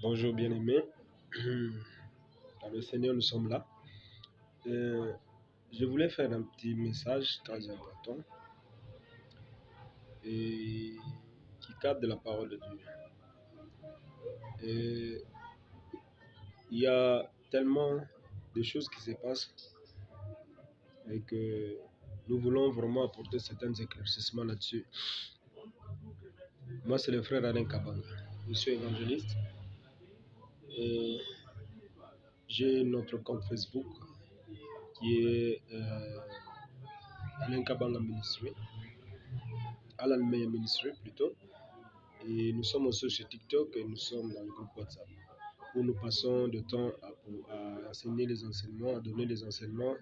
Bonjour bien-aimés, dans le Seigneur nous sommes là. Je voulais faire un petit message très important et qui cadre de la parole de Dieu. Et il y a tellement de choses qui se passent et que nous voulons vraiment apporter certains éclaircissements là-dessus. Moi, c'est le frère Alain Kabanga. Je suis évangéliste et j'ai notre compte Facebook qui est Alain Kabanga Ministry. Alan Meyer Ministry plutôt. Et nous sommes aussi sur TikTok et nous sommes dans le groupe WhatsApp où nous passons de temps à enseigner les enseignements, à donner les enseignements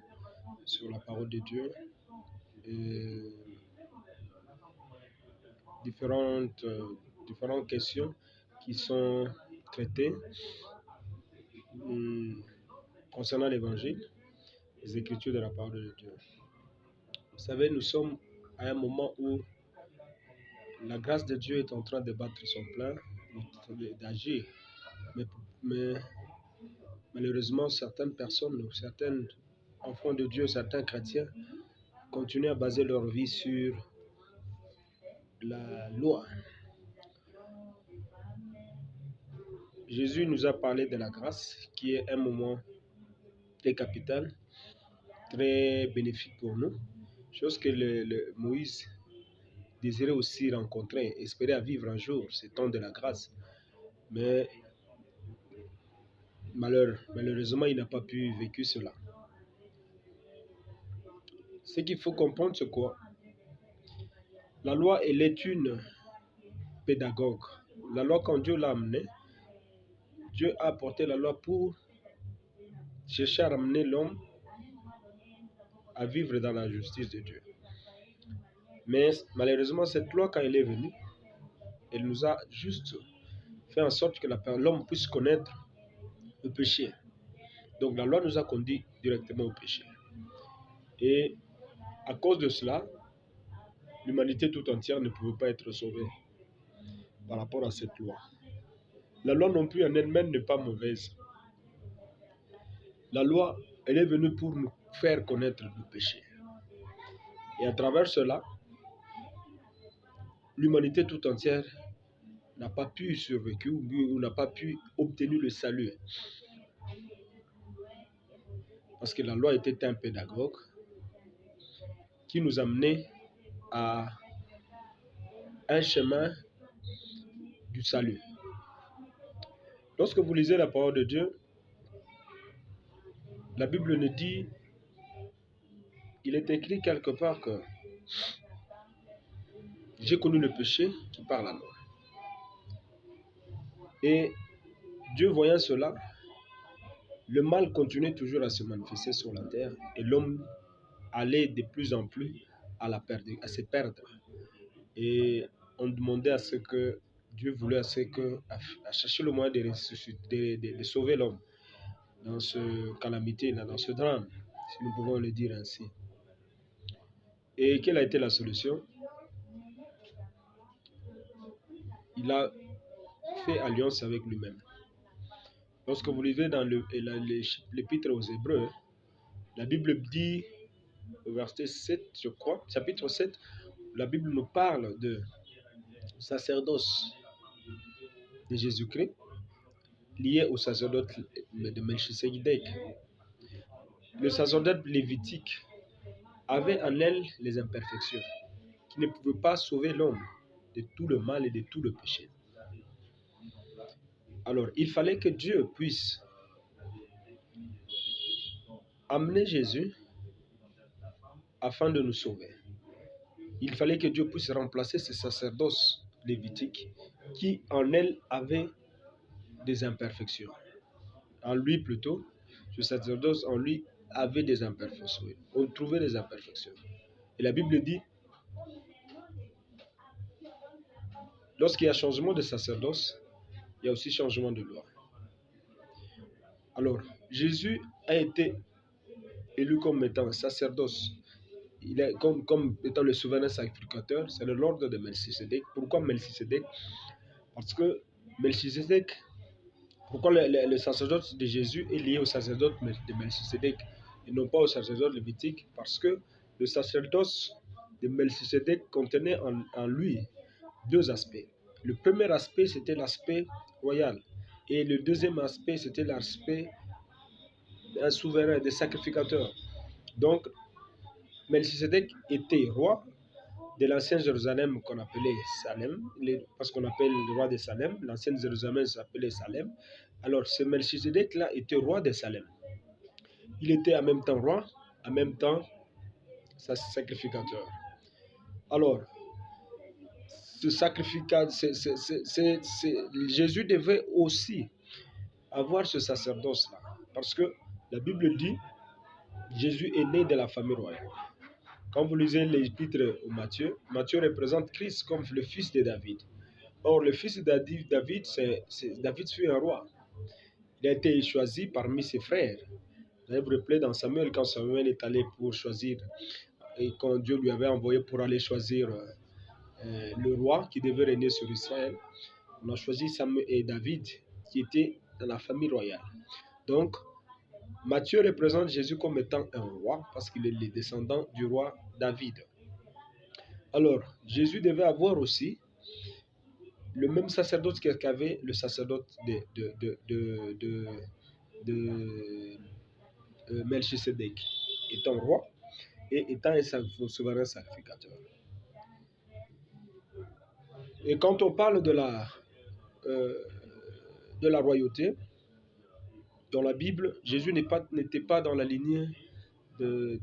sur la parole de Dieu et différentes questions qui sont traitées concernant l'évangile, les écritures de la parole de Dieu. Vous savez, nous sommes à un moment où la grâce de Dieu est en train de battre son plein, d'agir. Mais malheureusement, certaines personnes, certains enfants de Dieu, certains chrétiens continuent à baser leur vie sur la loi. Jésus nous a parlé de la grâce, qui est un moment très capital, très bénéfique pour nous, chose que Moïse désirait aussi rencontrer, espérait à vivre un jour, ce temps de la grâce. Mais malheureusement, il n'a pas pu vivre cela. Ce qu'il faut comprendre, c'est quoi? La loi, elle est une pédagogue. La loi, quand Dieu l'a amenée, Dieu a apporté la loi pour chercher à ramener l'homme à vivre dans la justice de Dieu. Mais malheureusement, cette loi, quand elle est venue, elle nous a juste fait en sorte que l'homme puisse connaître le péché. Donc la loi nous a conduit directement au péché. Et à cause de cela, l'humanité tout entière ne pouvait pas être sauvée par rapport à cette loi. La loi non plus en elle-même n'est pas mauvaise. La loi, elle est venue pour nous faire connaître le péché. Et à travers cela, l'humanité tout entière n'a pas pu survivre ou n'a pas pu obtenir le salut. Parce que la loi était un pédagogue qui nous amenait à un chemin du salut. Lorsque vous lisez la parole de Dieu, la Bible nous dit, il est écrit quelque part que j'ai connu le péché qui parle à moi. Et Dieu voyant cela, le mal continuait toujours à se manifester sur la terre et l'homme allait de plus en plus à se perdre. Et on demandait à ce que Dieu voulait à chercher le moyen de sauver l'homme dans ce calamité, dans ce drame, si nous pouvons le dire ainsi. Et quelle a été la solution? Il a fait alliance avec lui-même. Lorsque vous lisez dans l'épître aux Hébreux, la Bible dit, au verset 7, je crois, chapitre 7, la Bible nous parle de sacerdoce de Jésus-Christ lié au sacerdoce de Melchisedec. Le sacerdoce lévitique avait en elle les imperfections qui ne pouvaient pas sauver l'homme de tout le mal et de tout le péché. Alors, il fallait que Dieu puisse amener Jésus afin de nous sauver. Il fallait que Dieu puisse remplacer ce sacerdoce lévitique qui en elle avait des imperfections. En lui plutôt, ce sacerdoce en lui avait des imperfections. On trouvait des imperfections. Et la Bible dit, lorsqu'il y a changement de sacerdoce, il y a aussi changement de loi. Alors, Jésus a été élu comme étant sacerdoce. Il est comme étant le souverain sacrificateur. C'est l'ordre de Melchisedec. Pourquoi Melchisedec? Parce que Melchisedec Pourquoi le sacerdoce de Jésus est lié au sacerdoce de Melchisédek et non pas au sacerdoce lévitique? Parce que le sacerdoce de Melchisédek contenait en lui deux aspects. Le premier aspect, c'était l'aspect royal. Et le deuxième aspect, c'était l'aspect d'un souverain, des sacrificateurs. Donc, Melchisédek était roi de l'ancienne Jérusalem qu'on appelait Salem, parce qu'on appelle le roi de Salem. L'ancienne Jérusalem s'appelait Salem. Alors, ce Melchisédek-là était roi de Salem. Il était en même temps roi, en même temps sacrificateur. Alors, ce sacrificat, Jésus devait aussi avoir ce sacerdoce-là. Parce que la Bible dit, Jésus est né de la famille royale. Quand vous lisez l'épître au Matthieu, Matthieu représente Christ comme le fils de David. Or, le fils de David, David fut un roi. Il a été choisi parmi ses frères. Vous vous rappelez dans Samuel, quand Samuel est allé pour choisir, et quand Dieu lui avait envoyé pour aller choisir le roi qui devait régner sur Israël, on a choisi Samuel et David qui étaient dans la famille royale. Donc, Matthieu représente Jésus comme étant un roi parce qu'il est le descendant du roi David. Alors, Jésus devait avoir aussi le même sacerdoce qu'avait le sacerdoce de Melchisédek, étant roi et étant un souverain sacrificateur. Et quand on parle de la royauté, dans la Bible, Jésus n'était pas dans la lignée d'un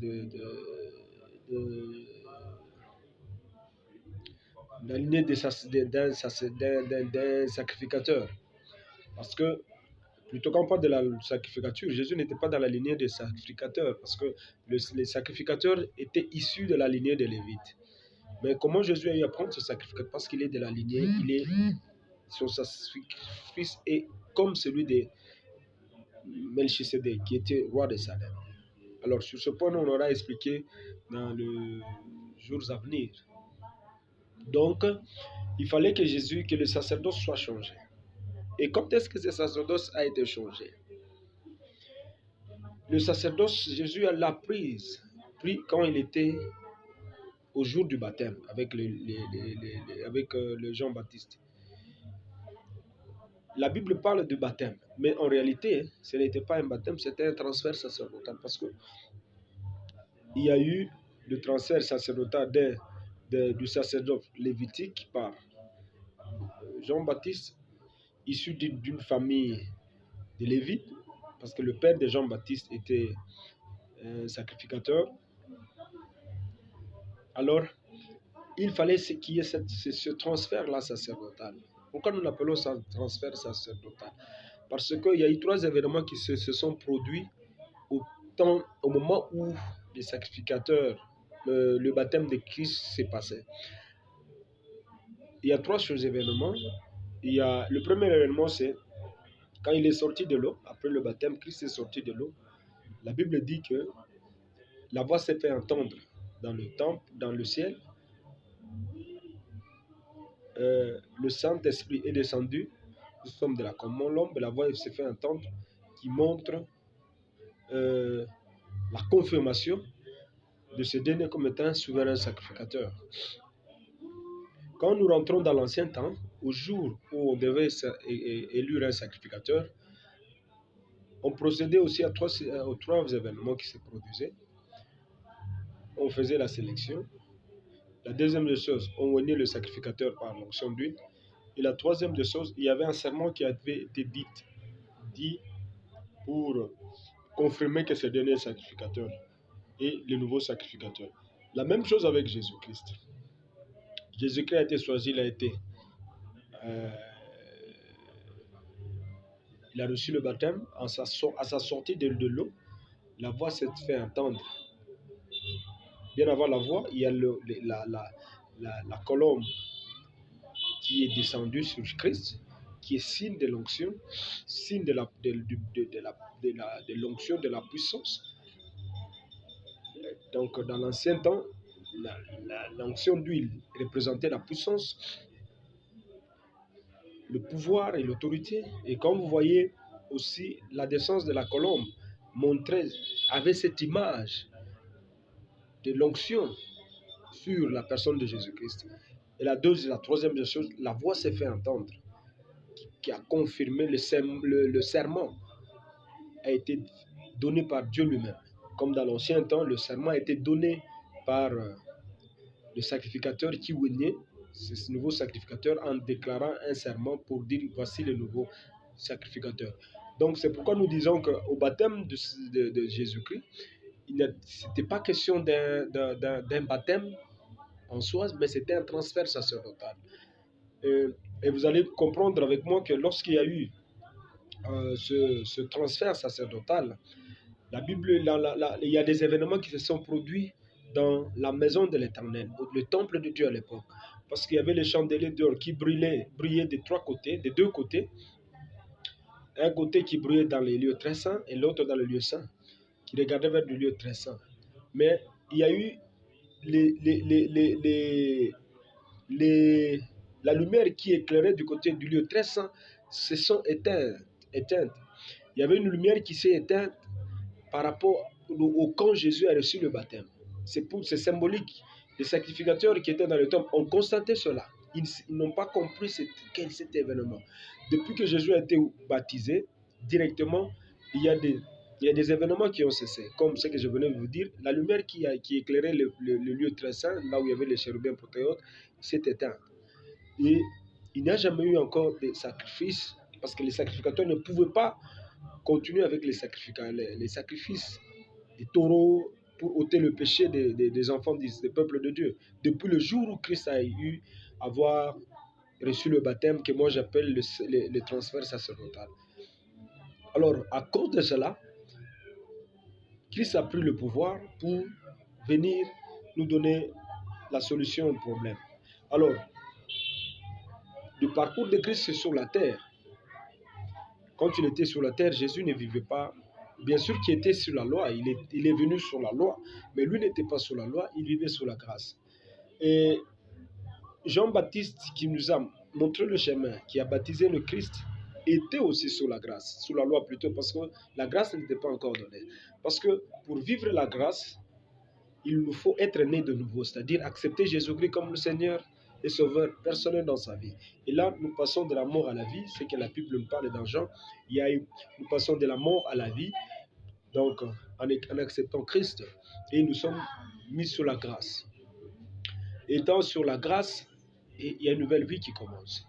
sacrificateur. Parce que, plutôt quand on parle de la sacrificature, Jésus n'était pas dans la lignée des sacrificateurs, parce que les sacrificateurs étaient issus de la lignée des Lévites. Mais comment Jésus a eu à prendre ce sacrificateur? Parce qu'il est de la lignée, son sacrifice est comme celui de Melchisédek, qui était roi de Salem. Alors, sur ce point, on aura expliqué dans les jours à venir. Donc, il fallait que le sacerdoce soit changé. Et quand est-ce que ce sacerdoce a été changé? Le sacerdoce, Jésus l'a pris quand il était au jour du baptême avec le Jean-Baptiste. La Bible parle de baptême, mais en réalité, ce n'était pas un baptême, c'était un transfert sacerdotal parce que il y a eu le transfert sacerdotal du sacerdoce lévitique par Jean-Baptiste, issu d'une famille de Lévites, parce que le père de Jean-Baptiste était un sacrificateur. Alors, il fallait qu'il y ait ce transfert-là sacerdotal. Pourquoi nous l'appelons ça transfert sacerdotal? Parce qu'il y a eu trois événements qui se sont produits au moment où les sacrificateurs, le baptême de Christ s'est passé. Il y a trois événements. Le premier événement, c'est quand il est sorti de l'eau, après le baptême, Christ est sorti de l'eau. La Bible dit que la voix s'est fait entendre dans le temple, dans le ciel. Le Saint-Esprit est descendu. Nous sommes de la commune l'homme, la voix s'est fait entendre qui montre la confirmation de ce dernier comme étant un souverain sacrificateur. Quand nous rentrons dans l'ancien temps, au jour où on devait élire un sacrificateur, on procédait aussi aux trois événements qui se produisaient. On faisait la sélection. La deuxième des choses, on unit le sacrificateur par l'onction d'huile. Et la troisième des choses, il y avait un serment qui avait été dit pour confirmer que c'est le dernier sacrificateur et le nouveau sacrificateur. La même chose avec Jésus-Christ. Jésus-Christ a été choisi, il a reçu le baptême. À sa sortie de l'eau, la voix s'est fait entendre. Bien avant la voix, il y a la colombe qui est descendue sur Christ, qui est signe de l'onction, signe de l'onction, de la puissance. Donc, dans l'ancien temps, l'onction d'huile représentait la puissance. le pouvoir et l'autorité. Et comme vous voyez aussi, la descente de la colombe montrait, avait cette image de l'onction sur la personne de Jésus-Christ. Et la troisième chose, la voix s'est fait entendre, qui a confirmé le serment a été donné par Dieu lui-même. Comme dans l'ancien temps, le serment a été donné par le sacrificateur qui venait, ce nouveau sacrificateur, en déclarant un serment pour dire voici le nouveau sacrificateur. Donc c'est pourquoi nous disons qu'au baptême de Jésus-Christ, ce n'était pas question d'un baptême en soi, mais c'était un transfert sacerdotal. Et vous allez comprendre avec moi que lorsqu'il y a eu ce transfert sacerdotal, la Bible, il y a des événements qui se sont produits dans la maison de l'Éternel, le temple de Dieu à l'époque. Parce qu'il y avait les chandeliers d'or qui brillaient des deux côtés. Un côté qui brillait dans les lieux très saints et l'autre dans le lieu saint, qui regardait vers le lieu très saint. Mais il y a eu la lumière qui éclairait du côté du lieu très saint se sont éteintes. Il y avait une lumière qui s'est éteinte par rapport au quand Jésus a reçu le baptême. C'est symbolique. Les sacrificateurs qui étaient dans le temple ont constaté cela. Ils n'ont pas compris cet événement. Depuis que Jésus a été baptisé, directement, il y a des événements qui ont cessé. Comme ce que je venais de vous dire, la lumière qui éclairait le lieu très saint, là où il y avait les chérubins protecteurs, s'est éteinte. Et il n'y a jamais eu encore de sacrifices, parce que les sacrificateurs ne pouvaient pas continuer avec les sacrifices des taureaux pour ôter le péché des enfants des peuples de Dieu. Depuis le jour où Christ a eu avoir reçu le baptême, que moi j'appelle le transfert sacerdotal. Alors, à cause de cela, Christ a pris le pouvoir pour venir nous donner la solution au problème. Alors, le parcours de Christ, c'est sur la terre. Quand il était sur la terre, Jésus ne vivait pas. Bien sûr qu'il était sur la loi, il est venu sur la loi, mais lui n'était pas sur la loi, il vivait sur la grâce. Et Jean-Baptiste, qui nous a montré le chemin, qui a baptisé le Christ, était aussi sous la grâce, sous la loi plutôt, parce que la grâce n'était pas encore donnée. Parce que pour vivre la grâce, il nous faut être né de nouveau, c'est-à-dire accepter Jésus-Christ comme le Seigneur et Sauveur personnel dans sa vie. Et là, nous passons de la mort à la vie, c'est que la Bible nous parle dans Jean. Nous passons de la mort à la vie, donc en acceptant Christ, et nous sommes mis sous la grâce. Étant sur la grâce, il y a une nouvelle vie qui commence.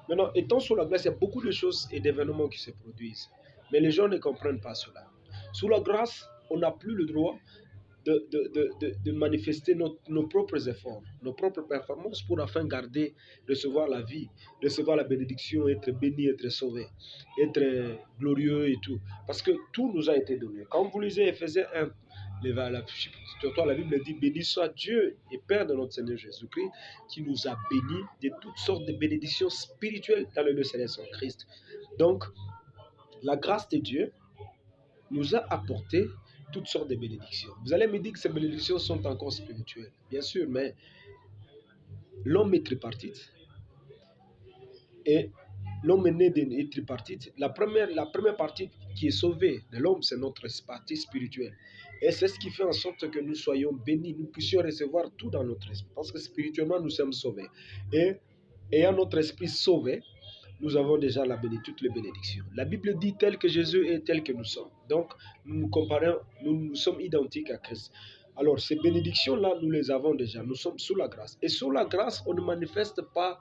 Maintenant, étant sous la grâce, il y a beaucoup de choses et d'événements qui se produisent. Mais les gens ne comprennent pas cela. Sous la grâce, on n'a plus le droit de manifester nos propres efforts, nos propres performances pour afin garder, recevoir la vie, recevoir la bénédiction, être béni, être sauvé, être glorieux et tout. Parce que tout nous a été donné. Quand vous lisez Éphésiens 1, la Bible dit béni soit Dieu et Père de notre Seigneur Jésus-Christ qui nous a bénis de toutes sortes de bénédictions spirituelles dans le lieu céleste en Christ. Donc, la grâce de Dieu nous a apporté toutes sortes de bénédictions. Vous allez me dire que ces bénédictions sont encore spirituelles. Bien sûr, mais l'homme est tripartite. Et l'homme est né d'une tripartite. La première partie qui est sauvée de l'homme, c'est notre partie spirituelle. Et c'est ce qui fait en sorte que nous soyons bénis, nous puissions recevoir tout dans notre esprit. Parce que spirituellement, nous sommes sauvés. Et ayant notre esprit sauvé, nous avons déjà toutes les bénédictions. La Bible dit tel que Jésus est, tel que nous sommes. Donc, nous sommes identiques à Christ. Alors, ces bénédictions-là, nous les avons déjà. Nous sommes sous la grâce. Et sous la grâce, on ne manifeste pas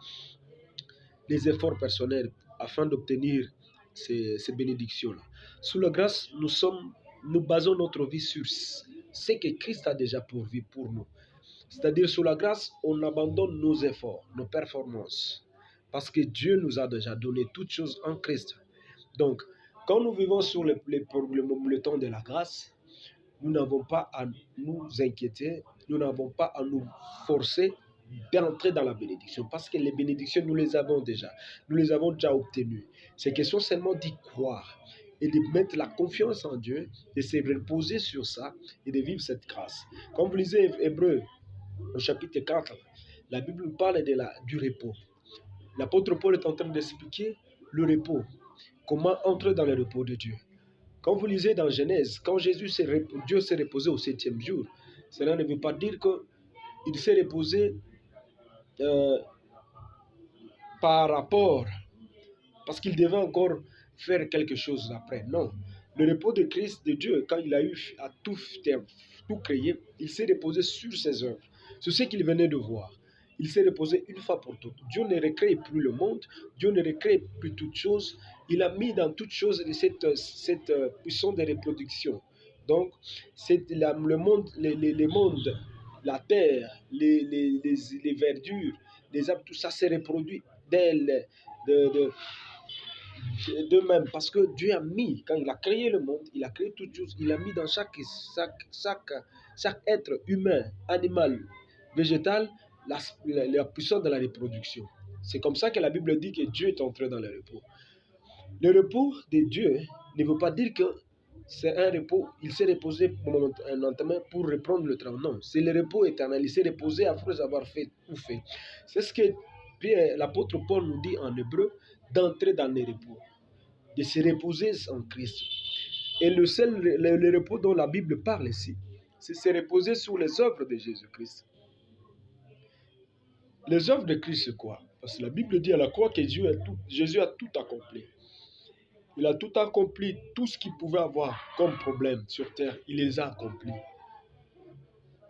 les efforts personnels afin d'obtenir ces bénédictions-là. Sous la grâce, nous basons notre vie sur ce que Christ a déjà pourvu pour nous. C'est-à-dire, sous la grâce, on abandonne nos efforts, nos performances. Parce que Dieu nous a déjà donné toutes choses en Christ. Donc, quand nous vivons sur le temps de la grâce, nous n'avons pas à nous inquiéter, nous n'avons pas à nous forcer d'entrer dans la bénédiction. Parce que les bénédictions, nous les avons déjà. Nous les avons déjà obtenues. C'est question seulement d'y croire et de mettre la confiance en Dieu, de se reposer sur ça et de vivre cette grâce. Comme vous lisez Hébreux, au chapitre 4, la Bible parle du repos. L'apôtre Paul est en train d'expliquer le repos. Comment entrer dans le repos de Dieu. Quand vous lisez dans Genèse, quand Dieu s'est reposé au 7e jour, cela ne veut pas dire qu'il s'est reposé euh, par rapport, parce qu'il devait encore faire quelque chose après. Non. Le repos de Christ, de Dieu, quand il a eu à tout créer, il s'est reposé sur ses œuvres, sur ce qu'il venait de voir. Il s'est reposé une fois pour toutes. Dieu ne recrée plus le monde, Dieu ne recrée plus toutes choses. Il a mis dans toutes choses cette puissance de reproduction. Donc, le monde, les mondes, la terre, les verdures, les arbres, tout ça s'est reproduit d'eux-mêmes. Parce que Dieu a mis, quand il a créé le monde, il a créé toutes choses, il a mis dans chaque être humain, animal, végétal, la puissance de la reproduction. C'est comme ça que la Bible dit que Dieu est entré dans le repos. Le repos de Dieu ne veut pas dire que c'est un repos, il s'est reposé momentanément pour reprendre le travail. Non, c'est le repos éternel. Il s'est reposé après avoir fait tout fait. C'est ce que l'apôtre Paul nous dit en hébreu, d'entrer dans le repos, de se reposer en Christ. Et le repos dont la Bible parle ici, c'est se reposer sur les œuvres de Jésus-Christ. Les œuvres de Christ, c'est quoi? Parce que la Bible dit à la croix que Jésus a tout accompli. Il a tout accompli, tout ce qu'il pouvait avoir comme problème sur terre, il les a accomplis.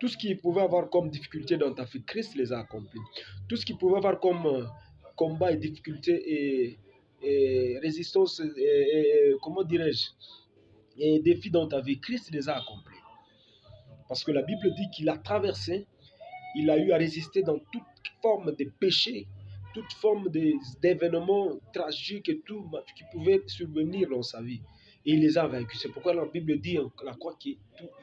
Tout ce qu'il pouvait avoir comme difficulté dans ta vie, Christ les a accomplis. Tout ce qu'il pouvait avoir comme combat et difficulté et résistance, comment dirais-je, et défis dans ta vie, Christ les a accomplis. Parce que la Bible dit qu'il a traversé, il a eu à résister dans toute forme de péché, toute forme d'événements tragiques et tout qui pouvaient survenir dans sa vie. Et il les a vaincus. C'est pourquoi la Bible dit la croix qu'il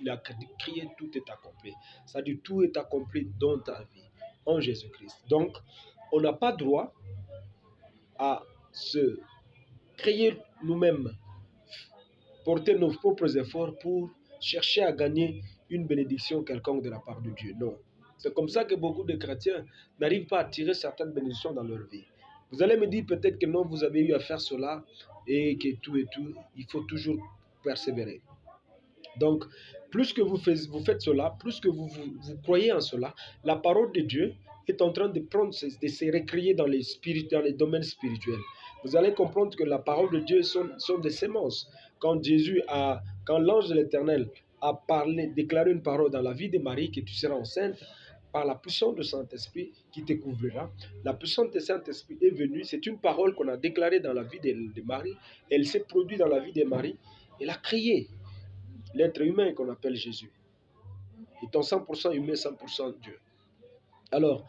a crié, tout est accompli. C'est-à-dire tout est accompli dans ta vie, en Jésus-Christ. Donc, on n'a pas droit à se créer nous-mêmes, porter nos propres efforts pour chercher à gagner une bénédiction quelconque de la part de Dieu. Non. C'est comme ça que beaucoup de chrétiens n'arrivent pas à tirer certaines bénédictions dans leur vie. Vous allez me dire peut-être que non, vous avez eu à faire cela et que tout, il faut toujours persévérer. Donc, plus que vous faites cela, plus que vous croyez en cela, la parole de Dieu est en train de se recréer dans les domaines spirituels. Vous allez comprendre que la parole de Dieu sont des semences. Quand l'ange de l'Éternel a déclaré une parole dans la vie de Marie, que tu seras enceinte, par la puissance du Saint-Esprit qui te couvrira. La puissance du Saint-Esprit est venue. C'est une parole qu'on a déclarée dans la vie de Marie. Elle s'est produite dans la vie de Marie. Elle a créé l'être humain qu'on appelle Jésus. Étant 100% humain, 100% Dieu. Alors,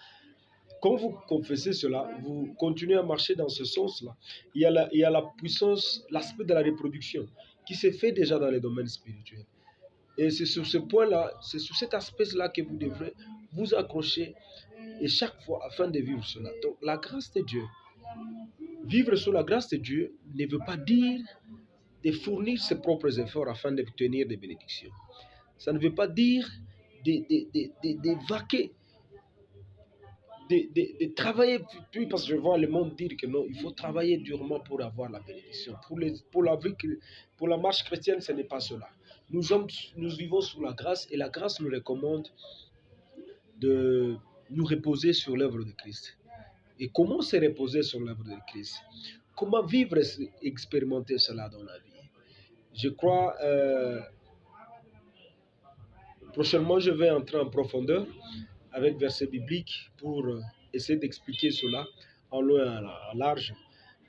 quand vous confessez cela, vous continuez à marcher dans ce sens-là. Il y a la puissance, l'aspect de la reproduction qui se fait déjà dans les domaines spirituels. Et c'est sur ce point-là, c'est sur cet aspect-là que vous devrez vous accrocher et chaque fois afin de vivre cela. Donc, la grâce de Dieu, vivre sous la grâce de Dieu ne veut pas dire de fournir ses propres efforts afin d'obtenir des bénédictions. Ça ne veut pas dire de vaquer, de travailler, parce que je vois le monde dire que non, il faut travailler durement pour avoir la bénédiction. Pour la marche chrétienne, ce n'est pas cela. Nous vivons sous la grâce et la grâce nous recommande de nous reposer sur l'œuvre de Christ. Et comment se reposer sur l'œuvre de Christ? Comment vivre et expérimenter cela dans la vie? Je crois, prochainement, je vais entrer en profondeur avec versets bibliques pour essayer d'expliquer cela en long et en large.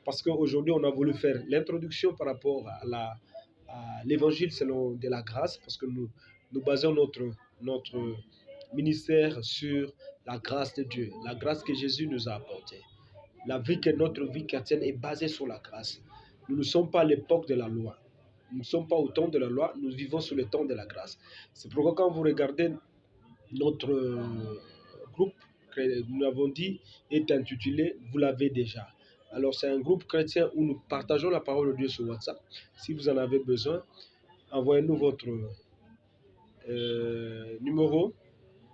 Parce qu'aujourd'hui, on a voulu faire l'introduction par rapport à l'évangile selon de la grâce, parce que nous basons notre ministère sur la grâce de Dieu, la grâce que Jésus nous a apportée. Notre vie chrétienne est basée sur la grâce. Nous ne sommes pas à l'époque de la loi. Nous ne sommes pas au temps de la loi, nous vivons sous le temps de la grâce. C'est pourquoi quand vous regardez notre groupe, que nous avons dit, est intitulé « Vous l'avez déjà ». Alors c'est un groupe chrétien où nous partageons la parole de Dieu sur WhatsApp. Si vous en avez besoin, envoyez-nous votre numéro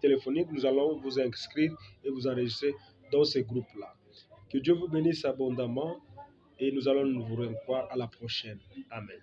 téléphonique. Nous allons vous inscrire et vous enregistrer dans ces groupes-là. Que Dieu vous bénisse abondamment et nous allons nous revoir à la prochaine. Amen.